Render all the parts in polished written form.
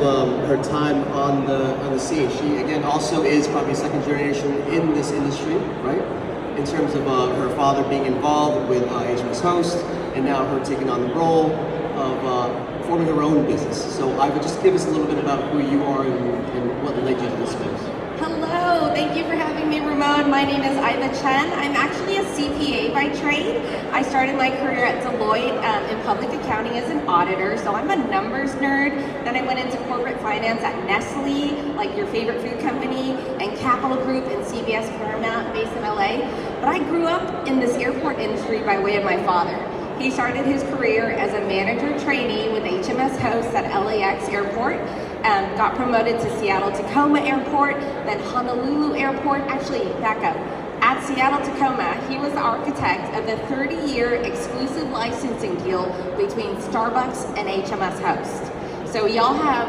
Her time on the scene. She again also is probably second generation in this industry, right? In terms of her father being involved with HMS Host, and now her taking on the role of forming her own business. So Iva, just give us a little bit about who you are and what led you to this space. Hello, thank you for having me, Ramon. My name is Iva Chen. I'm actually a CPA by trade. I started my career at Deloitte in public accounting as an auditor, so I'm a numbers nerd. Then I went into corporate finance at Nestle, like your favorite food company, and Capital Group and CBS Paramount based in LA. But I grew up in this airport industry by way of my father. He started his career as a manager trainee with HMS Host at LAX Airport, got promoted to Seattle-Tacoma Airport, then Honolulu Airport. Actually, back up. At Seattle-Tacoma, he was the architect of the 30-year exclusive licensing deal between Starbucks and HMS Host. So y'all have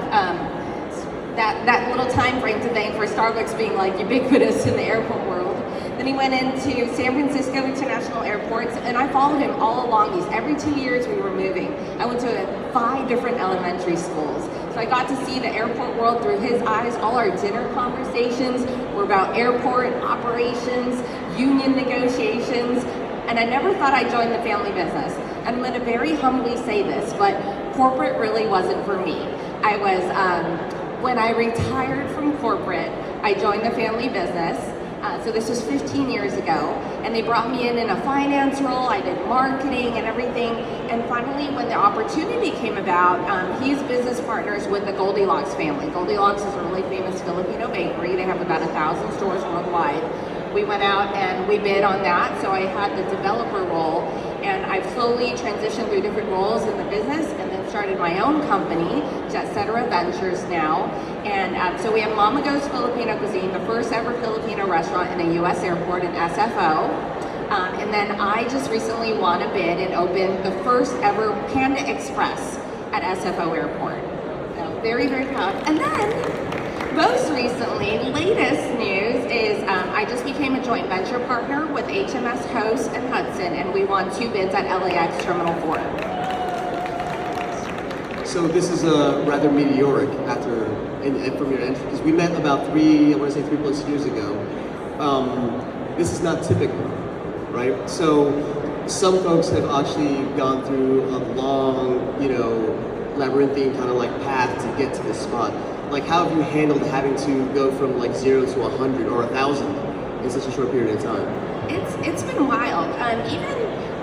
that little time frame to thank for Starbucks being like ubiquitous in the airport world. Then he went into San Francisco International Airports, and I followed him all along these. Every 2 years we were moving. I went to 5 different elementary schools. So I got to see the airport world through his eyes. All our dinner conversations were about airport operations, union negotiations, and I never thought I'd join the family business. And I'm gonna very humbly say this, but corporate really wasn't for me. I was, when I retired from corporate, I joined the family business. So this was 15 years ago, and they brought me in a finance role. I did marketing and everything, and finally when the opportunity came about, he's business partners with the Goldilocks family. Goldilocks is a really famous Filipino bakery. They have about 1,000 stores worldwide. We went out and we bid on that, so I had the developer role, and I've slowly transitioned through different roles in the business, and then started my own company, Jet Cetera Ventures now. And so we have Mama Go's Filipino Cuisine, the first ever Filipino restaurant in a U.S. airport in SFO. And then I just recently won a bid and opened the first ever Panda Express at SFO Airport. So very, very proud. And then, most recently, latest news is I just became a joint venture partner with HMS Host and Hudson, and we won 2 bids at LAX Terminal 4. So this is rather meteoric after from your entry, because we met about 3+ years ago. This is not typical, right? So some folks have actually gone through a long, labyrinthine kind of like path to get to this spot. Like, how have you handled having to go from like 0 to 100 or 1,000 in such a short period of time? It's been wild.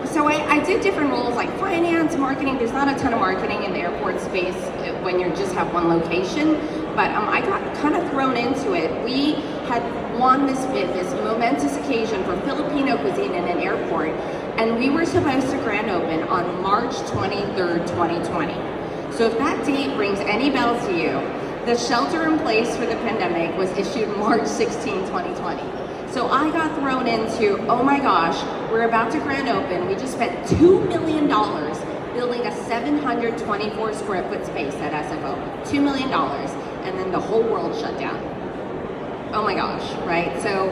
So I did different roles like finance, marketing. There's not a ton of marketing in the airport space when you just have one location, but I got kind of thrown into it. We had won this bid, this momentous occasion for Filipino cuisine in an airport, and we were supposed to grand open on March 23rd, 2020. So if that date rings any bells to you, the shelter in place for the pandemic was issued March 16, 2020. So I got thrown into, oh my gosh, we're about to grand open. We just spent $2 million building a 724 square foot space at SFO. $2 million, and then the whole world shut down. Oh my gosh, right? So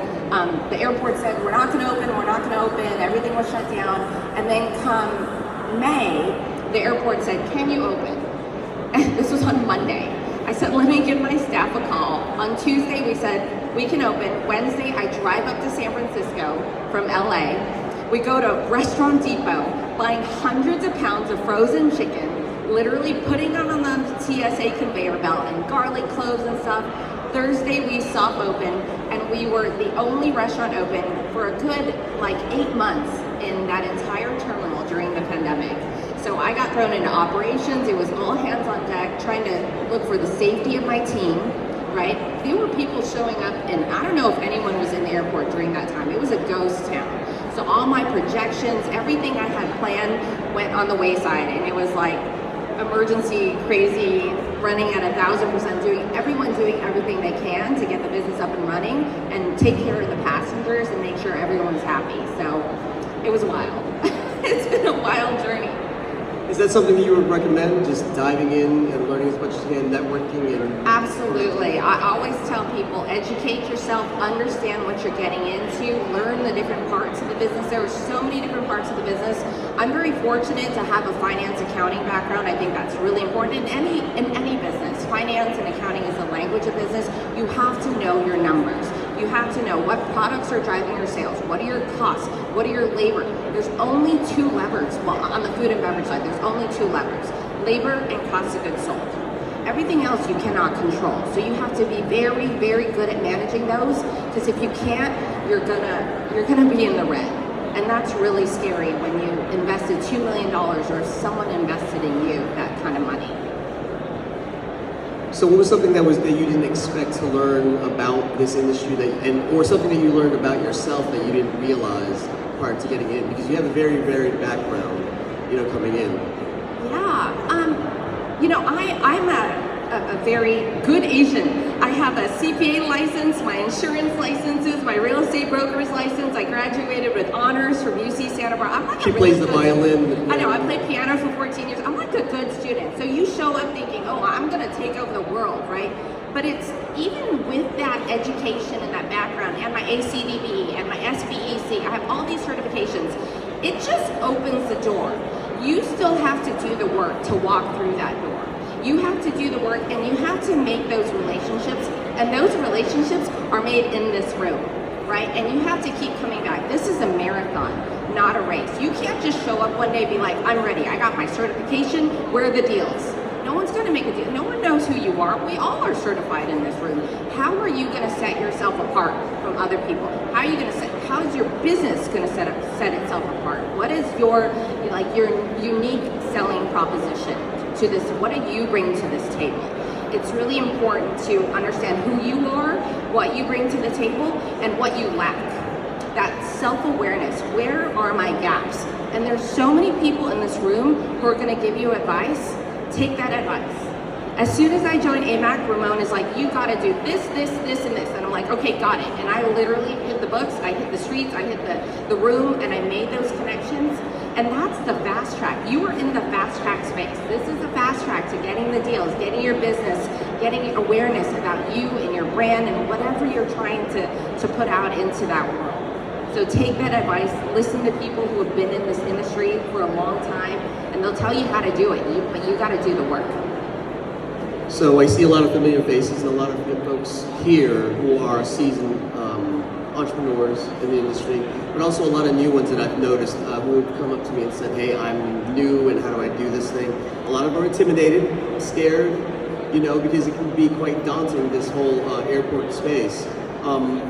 the airport said, we're not gonna open, everything was shut down. And then come May, the airport said, can you open? And this was on Monday. I said, let me give my staff a call. On Tuesday, we said, we can open. Wednesday, I drive up to San Francisco from LA. We go to Restaurant Depot, buying hundreds of pounds of frozen chicken, literally putting them on the TSA conveyor belt and garlic cloves and stuff. Thursday, we soft opened, and we were the only restaurant open for a good 8 months in that entire terminal during the pandemic. So I got thrown into operations. It was all hands on deck, trying to look for the safety of my team, right? There were people showing up, and I don't know if anyone was in the airport during that time. It was a ghost town. So all my projections, everything I had planned went on the wayside, and it was like emergency, crazy, running at 1,000%, everyone doing everything they can to get the business up and running and take care of the passengers and make sure everyone's happy. So it was wild. It's been a wild journey. Is that something that you would recommend, just diving in and learning as much as you can, networking? And Absolutely. I always tell people, educate yourself, understand what you're getting into, learn the different parts of the business. There are so many different parts of the business. I'm very fortunate to have a finance accounting background. I think that's really important in any business. finance and accounting is the language of business, you have to know your numbers. You have to know what products are driving your sales, what are your costs, what are your labor. There's only two levers. Well, on the food and beverage side, there's only two levers: labor and cost of goods sold. Everything else you cannot control. So you have to be very, very good at managing those, because if you can't, you're gonna be in the red. And that's really scary when you invested $2 million or if someone invested in you that kind of money. So what was something that you didn't expect to learn about this industry or something that you learned about yourself that you didn't realize prior to getting in? Because you have a very varied background, coming in. Yeah, I'm a very good Asian. I have a CPA license, my insurance licenses, my real estate broker's license. I graduated with honors from UC Santa Barbara. I'm like she plays the violin. I know, I played piano for 14 years. I'm like a good student. So you show up thinking, oh, I'm gonna take over the world, right? But it's even with that education and that background and my ACDB and my SBEC, I have all these certifications. It just opens the door. You still have to do the work to walk through that door. You have to do the work and you have to make those relationships, and those relationships are made in this room, right? And you have to keep coming back. This is a marathon, not a race. You can't just show up one day and be like, I'm ready, I got my certification, where are the deals? No one's gonna make a deal. No one knows who you are. We all are certified in this room. How are you gonna set yourself apart from other people? How is your business gonna set itself apart? What is your unique selling proposition to this? What do you bring to this table? It's really important to understand who you are, what you bring to the table, and what you lack. That self-awareness. Where are my gaps? And there's so many people in this room who are gonna give you advice. Take that advice. As soon as I joined AMAC, Ramon is like, you gotta do this, this, this, and this. And I'm like, okay, got it. And I literally hit the books, I hit the streets, I hit the room, and I made those connections. And that's the fast track. You are in the fast track space. This is the fast track to getting the deals, getting your business, getting awareness about you and your brand and whatever you're trying to put out into that world. So take that advice, listen to people who have been in this industry for a long time, and they'll tell you how to do it, but you gotta do the work. So I see a lot of familiar faces and a lot of good folks here who are seasoned entrepreneurs in the industry, but also a lot of new ones that I've noticed who would come up to me and said, hey, I'm new and how do I do this thing? A lot of them are intimidated, scared, because it can be quite daunting, this whole airport space.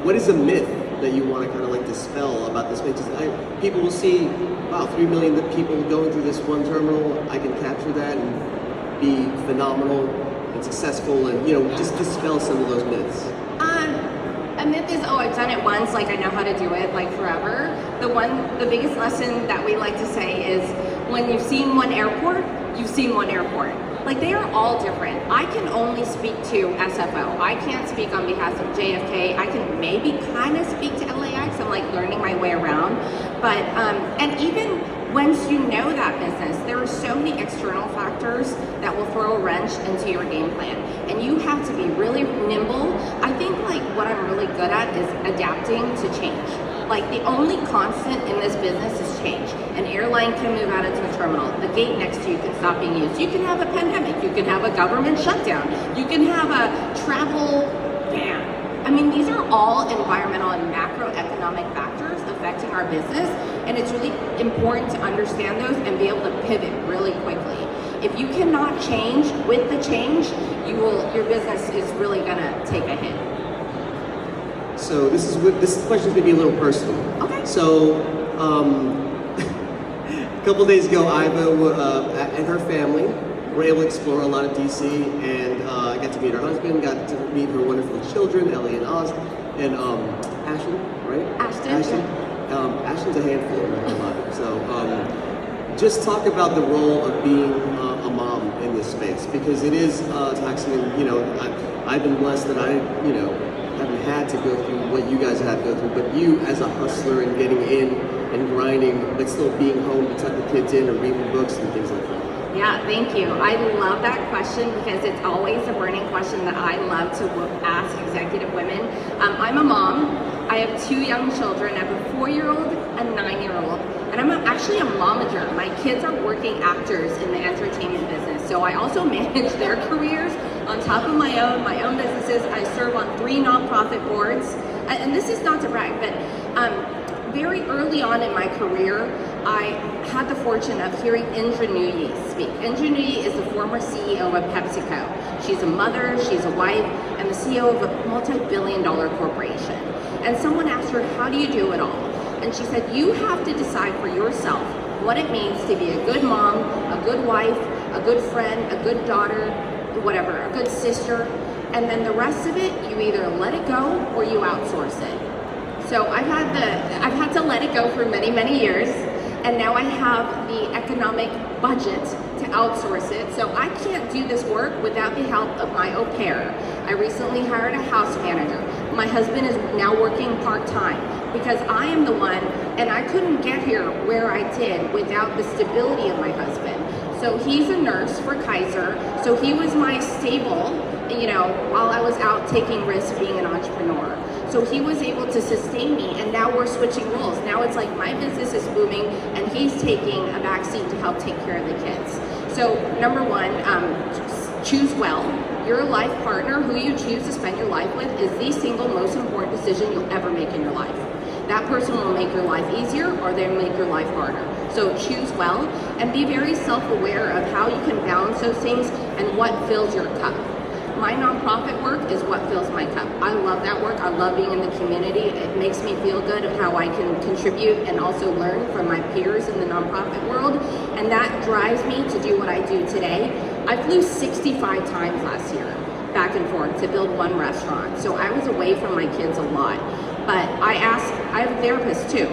What is a myth that you want to kind of like dispel about this space? People will see, wow, 3 million people going through this one terminal, I can capture that and be phenomenal and successful, and just dispel some of those myths. A myth is, oh, I've done it once, like I know how to do it, like forever. The biggest lesson that we like to say is, when you've seen one airport, you've seen one airport. Like, they are all different. I can only speak to SFO. I can't speak on behalf of JFK. I can maybe kind of speak to LAX. I'm like learning my way around. But, and even once you know that business, there are so many external factors that will throw a wrench into your game plan. And you have to be really nimble. I think like what I'm really good at is adapting to change. Like, the only constant in this business is change. An airline can move out into a terminal. The gate next to you can stop being used. You can have a pandemic. You can have a government shutdown. You can have a travel ban. I mean, these are all environmental and macroeconomic factors affecting our business, and it's really important to understand those and be able to pivot really quickly. If you cannot change with the change, your business is really gonna take a hit. So this question is gonna be a little personal. Okay. So, a couple days ago, Iva and her family were able to explore a lot of DC, and I got to meet her husband, got to meet her wonderful children, Ellie and Oz, and Ashton, right? Ashton. Ashton's a handful in her life. So, just talk about the role of being a mom in this space, because it is taxing. And I've been blessed that I haven't had to go through what you guys have to go through, but you as a hustler and getting in and grinding, but still being home to tuck the kids in or reading books and things like that. Yeah, thank you. I love that question because it's always a burning question that I love to ask executive women. I'm a mom. I have 2 young children. I have a 4-year-old, a 9-year-old, and I'm actually a momager. My kids are working actors in the entertainment business, so I also manage their careers On top of my own businesses, I serve on 3 nonprofit boards. And this is not to brag, but very early on in my career, I had the fortune of hearing Indra Nooyi speak. Indra Nooyi is the former CEO of PepsiCo. She's a mother, she's a wife, and the CEO of a multi-billion-dollar corporation. And someone asked her, how do you do it all? And she said, you have to decide for yourself what it means to be a good mom, a good wife, a good friend, a good daughter, whatever, a good sister, and then the rest of it, you either let it go or you outsource it. So I've had to let it go for many, many years, and now I have the economic budget to outsource it. So I can't do this work without the help of my au pair. I recently hired a house manager. My husband is now working part-time because I am the one, and I couldn't get here where I did without the stability of my husband. So he's a nurse for Kaiser, so he was my stable, while I was out taking risks being an entrepreneur. So he was able to sustain me, and now we're switching roles. Now it's like my business is booming, and he's taking a backseat to help take care of the kids. So number one, choose well. Your life partner, who you choose to spend your life with, is the single most important decision you'll ever make in your life. That person will make your life easier, or they'll make your life harder. So choose well, and be very self-aware of how you can balance those things and what fills your cup. My nonprofit work is what fills my cup. I love that work. I love being in the community. It makes me feel good of how I can contribute and also learn from my peers in the nonprofit world. And that drives me to do what I do today. I flew 65 times last year, back and forth, to build one restaurant. So I was away from my kids a lot. But I have a therapist too.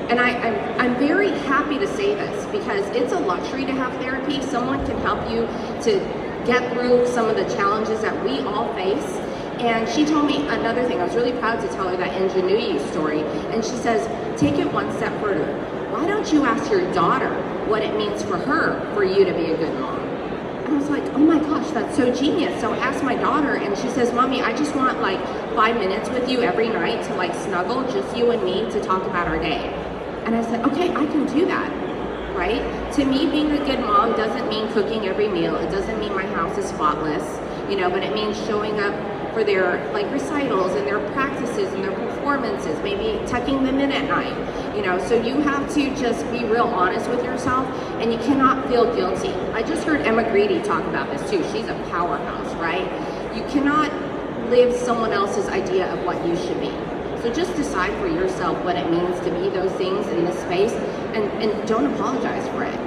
And I'm very happy to say this because it's a luxury to have therapy. Someone can help you to get through some of the challenges that we all face. And she told me another thing. I was really proud to tell her that Indra Nooyi story. And she says, take it one step further. Why don't you ask your daughter what it means for her for you to be a good mom? And I was like, oh my gosh, that's so genius. So I asked my daughter, and she says, Mommy, I just want like 5 minutes with you every night to like snuggle, just you and me, to talk about our day. And I said, okay, I can do that. Right? To me, being a good mom doesn't mean cooking every meal. It doesn't mean my house is spotless, but it means showing up for their like recitals and their practices and their performances, maybe tucking them in at night, so you have to just be real honest with yourself, and you cannot feel guilty. I just heard Emma Grady talk about this too. She's a powerhouse, right? You cannot live someone else's idea of what you should be. So just decide for yourself what it means to be those things in this space, and don't apologize for it,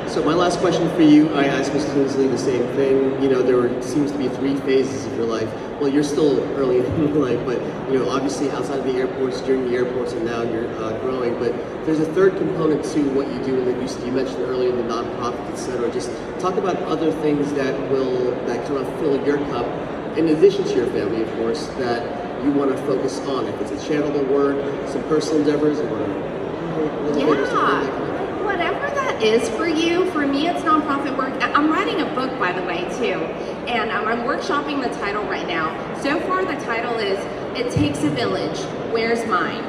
So my last question for you, I asked Mrs. Tinsley the same thing. There seems to be 3 phases of your life. Well, you're still early in your life, but obviously outside of the airports, during the airports, and now you're growing. But there's a third component to what you do, and you mentioned earlier the nonprofit, etc. Just talk about other things that kind of fill your cup, in addition to your family, of course, that you want to focus on. If it's a charitable work, some personal endeavors, or whatever that is for you. For me, it's nonprofit work. I'm writing a book, by the way, too, and I'm workshopping the title right now. So far, the title is "It Takes a Village. Where's Mine?"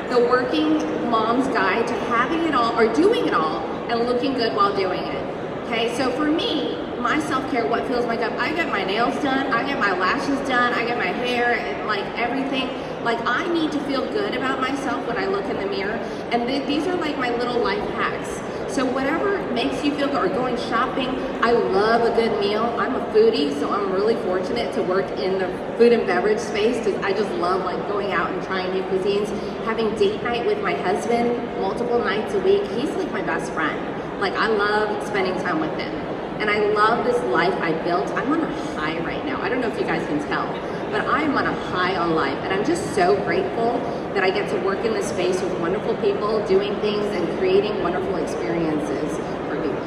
The working mom's guide to having it all, or doing it all, and looking good while doing it. Okay, so for me, my self-care, what fills my cup, I get my nails done, I get my lashes done, I get my hair, and like everything. Like, I need to feel good about myself when I look in the mirror, and these are like my little life hacks. So whatever makes you feel good, or going shopping. I love a good meal. I'm a foodie, so I'm really fortunate to work in the food and beverage space, because I just love like going out and trying new cuisines. Having date night with my husband multiple nights a week. He's like my best friend. Like, I love spending time with him. And I love this life I built. I'm on a high right now. I don't know if you guys can tell, but I'm on a high on life. And I'm just so grateful that I get to work in this space with wonderful people, doing things and creating wonderful experiences for people.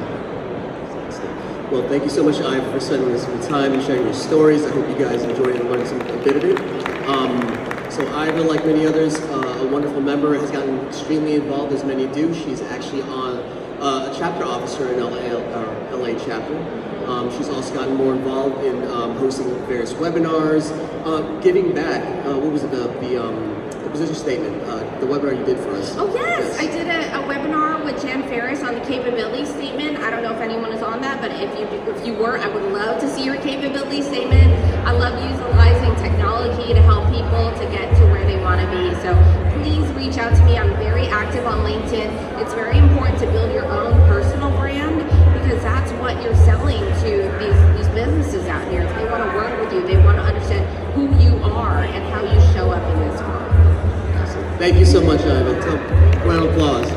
Well, thank you so much, Iva, for spending this time and sharing your stories. I hope you guys enjoyed and learned a bit of it. So Iva, like many others, a wonderful member, has gotten extremely involved, as many do. She's actually on a chapter officer in LA chapter. She's also gotten more involved in hosting various webinars, giving back. What was it? The the position statement, the webinar you did for us. Oh yes, I did a webinar with Jan Ferris on the capability statement. I don't know if anyone is on that, but if you were, I would love to see your capability statement. I love utilizing technology to help people to get to where they want to be. So please reach out to me. I'm very active on LinkedIn. It's very important to build your own personal brand because that's what you're selling to these businesses out here. If they want to work with you, they want to understand who you are and how you show up in this world. Thank you so much, Iva. Round of applause.